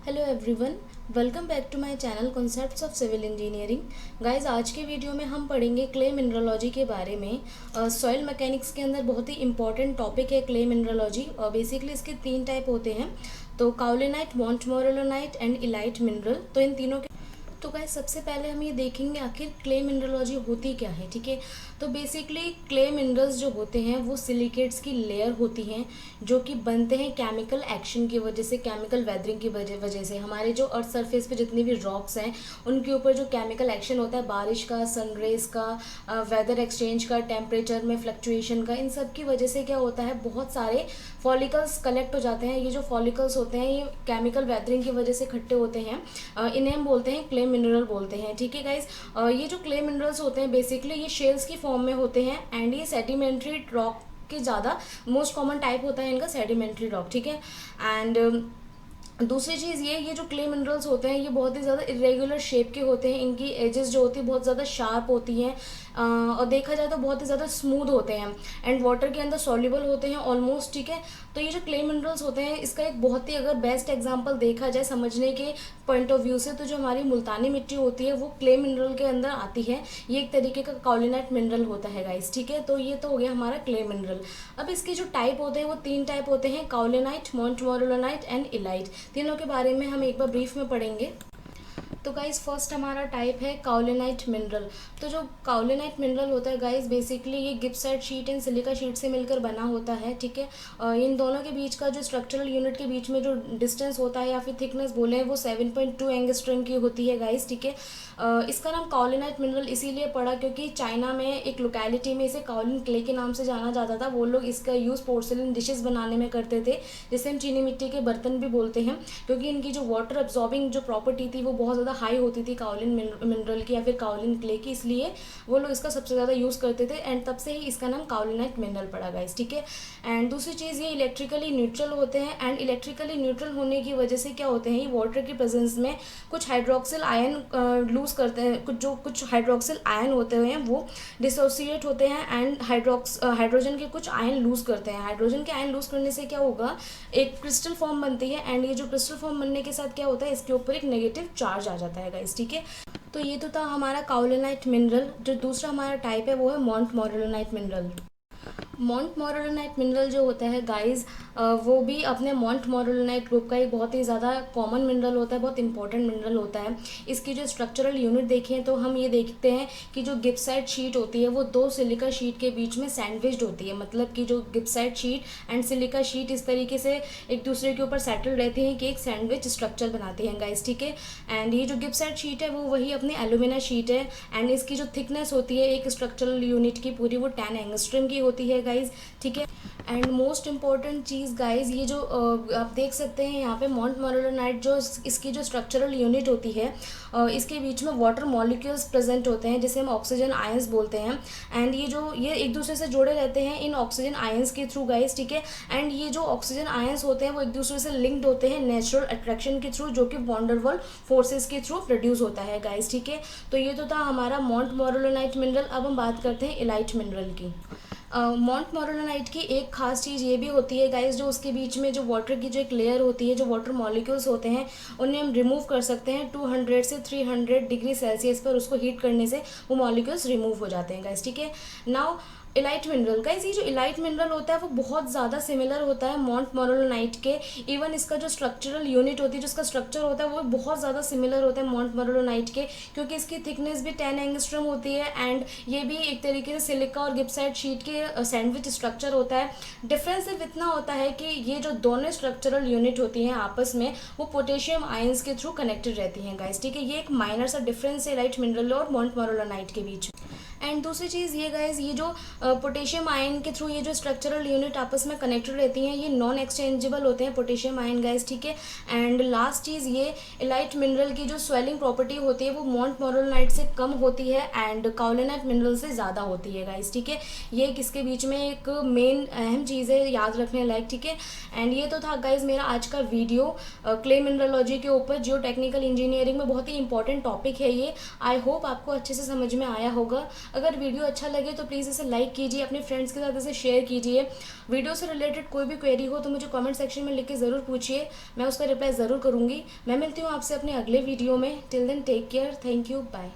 Hello everyone, welcome back to my channel concepts of civil engineering. Guys, आज के video में हम पढ़ेंगे क्ले मिनरलॉजी के बारे में। सॉइल मैकेनिक्स के अंदर बहुत ही इंपॉर्टेंट टॉपिक है क्ले मिनरलॉजी। और बेसिकली इसके 3 टाइप होते हैं, तो काओलिनाइट, मोंटमोरेलोनाइट एंड इलाइट मिनरल। तो इन तीनों के तो गाइस सबसे पहले हम ये देखेंगे आखिर क्ले मिनरलॉजी होती क्या है। ठीक है, तो बेसिकली क्ले मिनरल्स जो होते हैं वो सिलिकेट्स की लेयर होती हैं जो कि बनते हैं केमिकल एक्शन की वजह से, केमिकल वेदरिंग की वजह से। हमारे जो अर्थ सरफेस पे जितनी भी रॉक्स हैं उनके ऊपर जो केमिकल एक्शन होता है, बारिश का, सनरेज का, वेदर एक्सचेंज का, टेम्परेचर में फ्लक्चुएशन का, इन सब की वजह से क्या होता है, बहुत सारे फॉलिकल्स कलेक्ट हो जाते हैं। ये जो फॉलिकल्स होते हैं ये केमिकल वेदरिंग की वजह से इकट्ठे होते हैं। इन्हें हम बोलते हैं क्ले मिनरल बोलते हैं। ठीक है गाइस, ये जो क्ले मिनरल्स होते हैं बेसिकली ये शेल्स की फॉर्म में होते हैं एंड ये सेडिमेंट्री रॉक के ज़्यादा मोस्ट कॉमन टाइप होता है इनका सेडिमेंट्री रॉक। ठीक है, एंड दूसरी चीज़ ये जो क्ले मिनरल्स होते हैं ये बहुत ही ज़्यादा इरेगुलर शेप के होते हैं। इनकी एजेस जो होती है बहुत ज़्यादा शार्प होती हैं और देखा जाए तो बहुत ही ज़्यादा स्मूथ होते हैं एंड वाटर के अंदर सॉल्युबल होते हैं ऑलमोस्ट। ठीक है, तो ये जो क्ले मिनरल्स होते हैं इसका एक बहुत ही अगर बेस्ट एग्जांपल देखा जाए समझने के पॉइंट ऑफ व्यू से, तो जो हमारी मुल्तानी मिट्टी होती है वो क्ले मिनरल के अंदर आती है। ये एक तरीके का काओलिनाइट मिनरल होता है गाइस। ठीक है, तो ये तो हो गया हमारा क्ले मिनरल। अब इसके जो टाइप होते हैं वो 3 टाइप होते हैं, काओलिनाइट, मोंटमोरेलोनाइट एंड इलाइट। तीनों के बारे में हम एक बार ब्रीफ में पढ़ेंगे। तो गाइस फर्स्ट हमारा टाइप है काओलिनाइट मिनरल। तो जो काओलिनाइट मिनरल होता है गाइस बेसिकली ये गिब्साइट शीट एंड सिलिका शीट से मिलकर बना होता है। ठीक है, इन दोनों के बीच का जो स्ट्रक्चरल यूनिट के बीच में जो डिस्टेंस होता है या फिर थिकनेस बोले वो 7.2 एंगस्ट्रम की होती है गाइस। ठीक है, इसका नाम काओलिनाइट मिनरल इसीलिए पड़ा क्योंकि चाइना में एक लोकेलिटी में इसे काओलिन क्ले के नाम से जाना जाता था। वो लोग इसका यूज़ पोर्सिलिन डिशेस बनाने में करते थे, जिसे हम चीनी मिट्टी के बर्तन भी बोलते हैं, क्योंकि इनकी जो वाटर अब्जॉर्बिंग जो प्रॉपर्टी थी वो बहुत ज़्यादा हाई होती थी काओलिन मिनरल की या फिर काओलिन क्ले की, इसलिए वो लोग इसका सबसे ज़्यादा यूज़ करते थे एंड तब से ही इसका नाम काओलिनाइट मिनरल पड़ा गाइस। ठीक है, एंड दूसरी चीज़ ये इलेक्ट्रिकली न्यूट्रल होते हैं एंड इलेक्ट्रिकली न्यूट्रल होने की वजह से क्या होते हैं, ये वाटर की प्रेजेंस में कुछ हाइड्रोक्सिल आयन लूज करते हैं। कुछ हाइड्रोक्सिल आयन होते हैं वो डिसोसिएट होते हैं एंड हाइड्रोजन के कुछ आयन लूज करते हैं। हाइड्रोजन के आयन लूज करने से क्या होगा, एक क्रिस्टल फॉर्म बनती है एंड ये जो क्रिस्टल फॉर्म बनने के साथ क्या होता है, इसके ऊपर एक नेगेटिव चार्ज आ जाता है गाइस। ठीक है, तो ये तो था हमारा काओलिनाइट मिनरल। जो दूसरा हमारा टाइप है वो है मोंटमोरेलोनाइट मिनरल। मोंटमोरेलोनाइट मिनरल जो होता है गाइस वो भी अपने मोंटमोरेलोनाइट ग्रुप का एक बहुत ही ज़्यादा कॉमन मिनरल होता है, बहुत इंपॉर्टेंट मिनरल होता है। इसकी जो स्ट्रक्चरल यूनिट देखें तो हम ये देखते हैं कि जो गिब्साइट शीट होती है वो 2 सिलिका शीट के बीच में सैंडविच्ड होती है। मतलब कि जो गिब्साइट शीट एंड सिलिका शीट इस तरीके से एक दूसरे के ऊपर सेटल रहती हैं कि एक सैंडविच स्ट्रक्चर बनाती हैं गाइस। ठीक है, एंड ये जो गिब्साइट शीट है वो वही अपनी एल्यूमिना शीट है एंड इसकी जो थिकनेस होती है एक स्ट्रक्चरल यूनिट की पूरी वो 10 एंगस्ट्रम की होती है गाइज। ठीक है, and most important cheese guys ये जो आप देख सकते हैं यहाँ पे मोंटमोरेलोनाइट जो इसकी जो स्ट्रक्चरल यूनिट होती है इसके बीच में वाटर मॉलिक्यूल्स प्रेजेंट होते हैं जिसे हम ऑक्सीजन आयंस बोलते हैं एंड ये एक दूसरे से जुड़े रहते हैं इन ऑक्सीजन आयंस के थ्रू गाइज। ठीक है, एंड ये जो ऑक्सीजन आयंस होते हैं वो एक दूसरे से लिंक्ड होते हैं नेचुरल अट्रैक्शन के थ्रू, जो कि वॉन्डरवॉल फोर्सेस के थ्रू प्रोड्यूस होता है गाइज। ठीक है, तो ये तो था हमारा मोंटमोरेलोनाइट मिनरल। अब हम बात करते हैं इलाइट मिनरल की। मोंटमोरेलोनाइट की एक खास चीज़ ये भी होती है गाइस, जो उसके बीच में जो वाटर की जो एक लेयर होती है, जो वाटर मॉलिक्यूल्स होते हैं उन्हें हम रिमूव कर सकते हैं 200 से 300 डिग्री सेल्सियस पर। उसको हीट करने से वो मॉलिक्यूल्स रिमूव हो जाते हैं गाइस। ठीक है, नाउ इलाइट मिनरल गाइस, ये जो इलाइट मिनरल होता है वो बहुत ज़्यादा सिमिलर होता है मोंटमोरेलोनाइट के। इवन इसका जो स्ट्रक्चरल यूनिट होती है, जिसका स्ट्रक्चर होता है वो बहुत ज़्यादा सिमिलर होता है मोंटमोरेलोनाइट के, क्योंकि इसकी थिकनेस भी 10 एंगस्ट्रम होती है एंड ये भी एक तरीके से सिलिका और गिब्साइट शीट के सैंडविच स्ट्रक्चर होता है। डिफरेंस सिर्फ इतना होता है कि ये जो दोनों स्ट्रक्चरल यूनिट होती हैं आपस में वो पोटेशियम आयंस के थ्रू कनेक्टेड रहती हैं गाइस। ठीक है, ये एक माइनर सा डिफरेंस है इलाइट मिनरल और मोंटमोरेलोनाइट के बीच। एंड दूसरी चीज़ ये गाइस, ये जो पोटेशियम आयन के थ्रू ये जो स्ट्रक्चरल यूनिट आपस में कनेक्टेड रहती हैं ये नॉन एक्सचेंजेबल होते हैं पोटेशियम आयन गाइस। ठीक है, एंड लास्ट चीज़ ये इलाइट मिनरल की जो स्वेलिंग प्रॉपर्टी होती है वो मोंटमोरेलोनाइट से कम होती है एंड काओलिनाइट मिनरल से ज़्यादा होती है गाइस। ठीक है, ये किसके बीच में एक मेन अहम चीज़ है याद रखने लायक। ठीक है, एंड ये तो था गाइस मेरा आज का वीडियो क्ले मिनरलॉजी के ऊपर। जियो टेक्निकल इंजीनियरिंग में बहुत ही इंपॉर्टेंट टॉपिक है ये। आई होप आपको अच्छे से समझ में आया होगा। अगर वीडियो अच्छा लगे तो प्लीज़ इसे लाइक कीजिए, अपने फ्रेंड्स के साथ इसे शेयर कीजिए। वीडियो से रिलेटेड कोई भी क्वेरी हो तो मुझे कमेंट सेक्शन में लिख के ज़रूर पूछिए, मैं उसका रिप्लाई ज़रूर करूँगी। मैं मिलती हूँ आपसे अपने अगले वीडियो में। Till then take care, thank you, bye.